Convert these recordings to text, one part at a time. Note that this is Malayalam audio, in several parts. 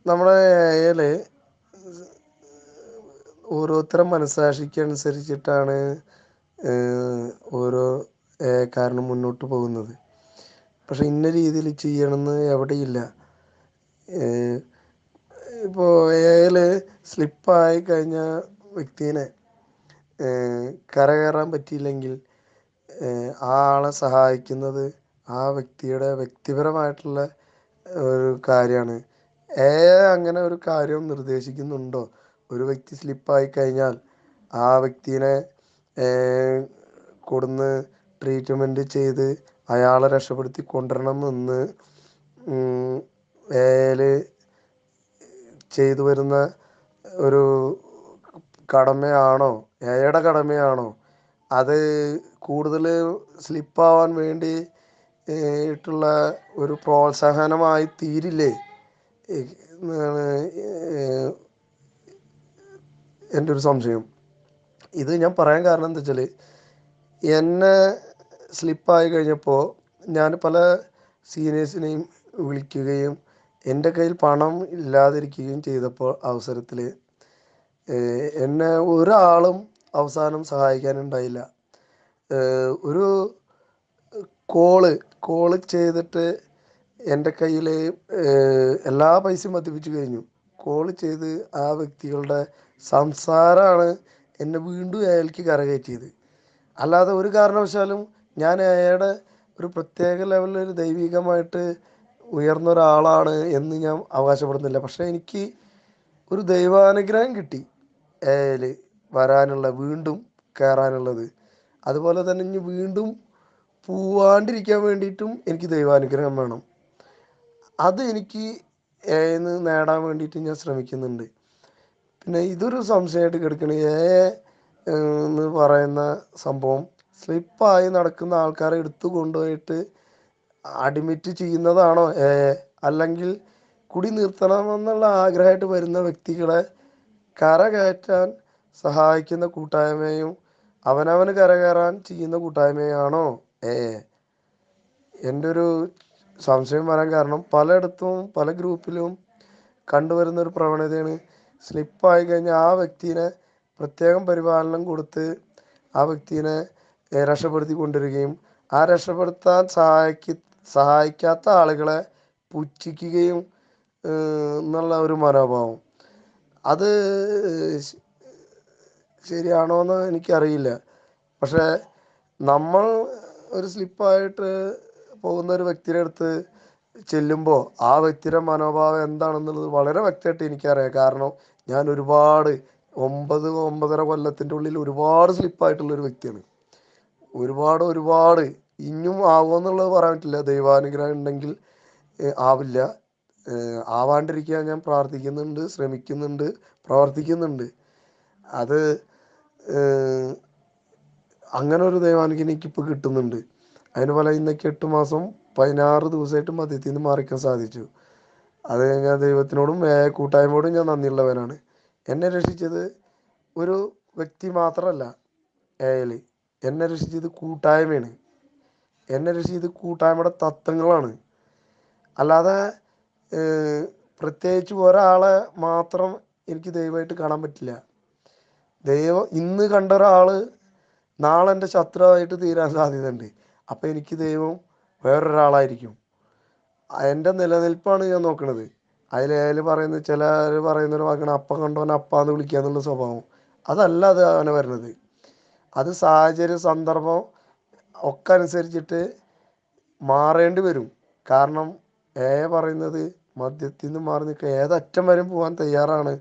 നമ്മുടെ ഏല് ഓരോരുത്തരുടെ മനസ്സാക്ഷിക്ക് അനുസരിച്ചിട്ടാണ് ഓരോ കാരണം മുന്നോട്ട് പോകുന്നത്. പക്ഷെ ഇന്ന രീതിയിൽ ചെയ്യണമെന്ന് എവിടെയില്ല. ഇപ്പോൾ ഏൽ സ്ലിപ്പായി കഴിഞ്ഞ വ്യക്തിനെ കരകയറാൻ പറ്റിയില്ലെങ്കിൽ ആ ആളെ സഹായിക്കുന്നത് ആ വ്യക്തിയുടെ വ്യക്തിപരമായിട്ടുള്ള ഒരു കാര്യമാണ്. അങ്ങനെ ഒരു കാര്യം നിർദ്ദേശിക്കുന്നുണ്ടോ? ഒരു വ്യക്തി സ്ലിപ്പായി കഴിഞ്ഞാൽ ആ വ്യക്തിനെ കൊടുന്ന് ട്രീറ്റ്മെൻറ്റ് ചെയ്ത് അയാളെ രക്ഷപ്പെടുത്തി കൊണ്ടുവരണം എന്ന് ഏൽ ചെയ്തു വരുന്ന ഒരു കടമയാണോ, എയുടെ കടമയാണോ? അത് കൂടുതൽ സ്ലിപ്പാവാൻ വേണ്ടി ട്ടുള്ള ഒരു പ്രോത്സാഹനമായി തീരില്ലേ എന്നാണ് എൻ്റെ ഒരു സംശയം. ഇത് ഞാൻ പറയാൻ കാരണം എന്താ വെച്ചാൽ, എന്നെ സ്ലിപ്പായി കഴിഞ്ഞപ്പോൾ ഞാൻ പല സീനിയേഴ്സിനെയും വിളിക്കുകയും എൻ്റെ കയ്യിൽ പണം ഇല്ലാതിരിക്കുകയും ചെയ്തപ്പോൾ അവസരത്തിൽ എന്നെ ഒരാളും അവസാനം സഹായിക്കാനുണ്ടായില്ല. ഒരു കോള് ചെയ്തിട്ട് എൻ്റെ കയ്യിൽ എല്ലാ പൈസയും മതിപ്പിച്ച് കഴിഞ്ഞു. കോള് ചെയ്ത് ആ വ്യക്തികളുടെ സംസാരമാണ് എന്നെ വീണ്ടും അയാൾക്ക് കരകയറ്റിയത്. അല്ലാതെ ഒരു കാരണവശാലും ഞാൻ അയാളുടെ ഒരു പ്രത്യേക ലെവലിൽ ഒരു ദൈവികമായിട്ട് ഉയർന്ന ഒരാളാണ് എന്ന് ഞാൻ അവകാശപ്പെടുന്നില്ല. പക്ഷേ എനിക്ക് ഒരു ദൈവാനുഗ്രഹം കിട്ടി ഏൽ വരാനുള്ള, വീണ്ടും കയറാനുള്ളത്. അതുപോലെ തന്നെ ഇനി വീണ്ടും പോവാണ്ടിരിക്കാൻ വേണ്ടിയിട്ടും എനിക്ക് ദൈവാനുഗ്രഹം വേണം. അത് എനിക്ക് ഏന്ന് നേടാൻ വേണ്ടിയിട്ട് ഞാൻ ശ്രമിക്കുന്നുണ്ട്. പിന്നെ ഇതൊരു സംശയമായിട്ട് കിടക്കണ എന്ന് പറയുന്ന സംഭവം സ്ലിപ്പായി നടക്കുന്ന ആൾക്കാരെ എടുത്തു കൊണ്ടുപോയിട്ട് അഡ്മിറ്റ് ചെയ്യുന്നതാണോ അല്ലെങ്കിൽ കുടി നിർത്തണമെന്നുള്ള ആഗ്രഹമായിട്ട് വരുന്ന വ്യക്തികളെ കരകയറ്റാൻ സഹായിക്കുന്ന കൂട്ടായ്മയും അവനവന് കരകയറാൻ ചെയ്യുന്ന കൂട്ടായ്മയാണോ എൻ്റെ ഒരു സംശയം വരാൻ കാരണം, പലയിടത്തും പല ഗ്രൂപ്പിലും കണ്ടുവരുന്നൊരു പ്രവണതയാണ് സ്ലിപ്പായി കഴിഞ്ഞാൽ ആ വ്യക്തിനെ പ്രത്യേകം പരിപാലനം കൊടുത്ത് ആ വ്യക്തിനെ രക്ഷപ്പെടുത്തി കൊണ്ടുവരികയും ആ രക്ഷപ്പെടുത്താൻ സഹായിക്കാത്ത ആളുകളെ പുച്ഛിക്കുകയും എന്നുള്ള ഒരു മനോഭാവം. അത് ശരിയാണോ എന്ന് എനിക്കറിയില്ല. പക്ഷേ നമ്മൾ ഒരു സ്ലിപ്പായിട്ട് പോകുന്ന ഒരു വ്യക്തിയുടെ അടുത്ത് ചെല്ലുമ്പോൾ ആ വ്യക്തിയുടെ മനോഭാവം എന്താണെന്നുള്ളത് വളരെ വ്യക്തമായിട്ട് എനിക്കറിയാം. കാരണം ഞാൻ ഒരുപാട് 9-9.5 കൊല്ലത്തിൻ്റെ ഉള്ളിൽ ഒരുപാട് സ്ലിപ്പായിട്ടുള്ളൊരു വ്യക്തിയാണ്. ഒരുപാട് ഇനിയും ആവുമെന്നുള്ളത് പറയാൻ പറ്റില്ല. ദൈവാനുഗ്രഹം ഉണ്ടെങ്കിൽ ആവില്ല. ആവാണ്ടിരിക്കാൻ ഞാൻ പ്രാർത്ഥിക്കുന്നുണ്ട്, ശ്രമിക്കുന്നുണ്ട്, പ്രവർത്തിക്കുന്നുണ്ട്. അത് അങ്ങനെ ഒരു ദൈവാനുഗ്രഹം എനിക്കിപ്പോൾ കിട്ടുന്നുണ്ട്. അതിന് പോലെ ഇന്നൊക്കെ 8 മാസം 16 ദിവസമായിട്ട് മദ്യത്തിൽ നിന്ന് മാറിക്കാൻ സാധിച്ചു. അത് ഞാൻ ദൈവത്തിനോടും കൂട്ടായ്മയോടും ഞാൻ നന്ദിയുള്ളവനാണ്. എന്നെ രക്ഷിച്ചത് ഒരു വ്യക്തി മാത്രമല്ല ഏൽ, എന്നെ രക്ഷിച്ചത് കൂട്ടായ്മയാണ്. എന്നെ രക്ഷിച്ചത് കൂട്ടായ്മയുടെ തത്വങ്ങളാണ്. അല്ലാതെ പ്രത്യേകിച്ച് ഒരാളെ മാത്രം എനിക്ക് ദൈവമായിട്ട് കാണാൻ പറ്റില്ല. ദൈവം ഇന്ന് കണ്ട ഒരാൾ നാളെ എൻ്റെ ശത്രുവായിട്ട് തീരാൻ സാധ്യതയുണ്ട്. അപ്പം എനിക്ക് ദൈവം വേറൊരാളായിരിക്കും. എൻ്റെ നിലനിൽപ്പാണ് ഞാൻ നോക്കണത്. അതിൽ പറയുന്നത്, ചിലർ പറയുന്നൊരു വാക്കാണ് അപ്പം കണ്ടവനെ അപ്പാന്ന് വിളിക്കുക എന്നുള്ള സ്വഭാവം. അതല്ല അത് അവനെ വരുന്നത്. അത് സാഹചര്യ സന്ദർഭം ഒക്കെ അനുസരിച്ചിട്ട് മാറേണ്ടി വരും. കാരണം പറയുന്നത് മദ്യത്തിൽ നിന്ന് മാറി നിൽക്കുക, ഏതറ്റം വരെ പോകാൻ തയ്യാറാണ്.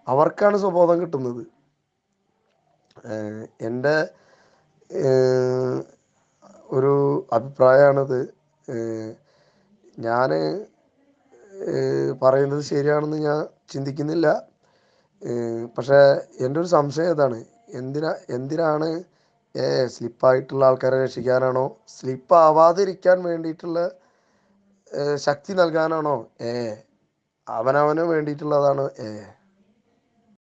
അവർക്കാണ് സുബോധം കിട്ടുന്നത്. എൻ്റെ ഒരു അഭിപ്രായമാണത്. ഞാൻ പറയുന്നത് ശരിയാണെന്ന് ഞാൻ ചിന്തിക്കുന്നില്ല. പക്ഷേ എൻ്റെ ഒരു സംശയം ഇതാണ്, എന്തിനാണ് സ്ലിപ്പായിട്ടുള്ള ആൾക്കാരെ രക്ഷിക്കാനാണോ, സ്ലിപ്പ് ആവാതിരിക്കാൻ വേണ്ടിയിട്ടുള്ള ശക്തി നൽകാനാണോ അവനവന് വേണ്ടിയിട്ടുള്ളതാണ്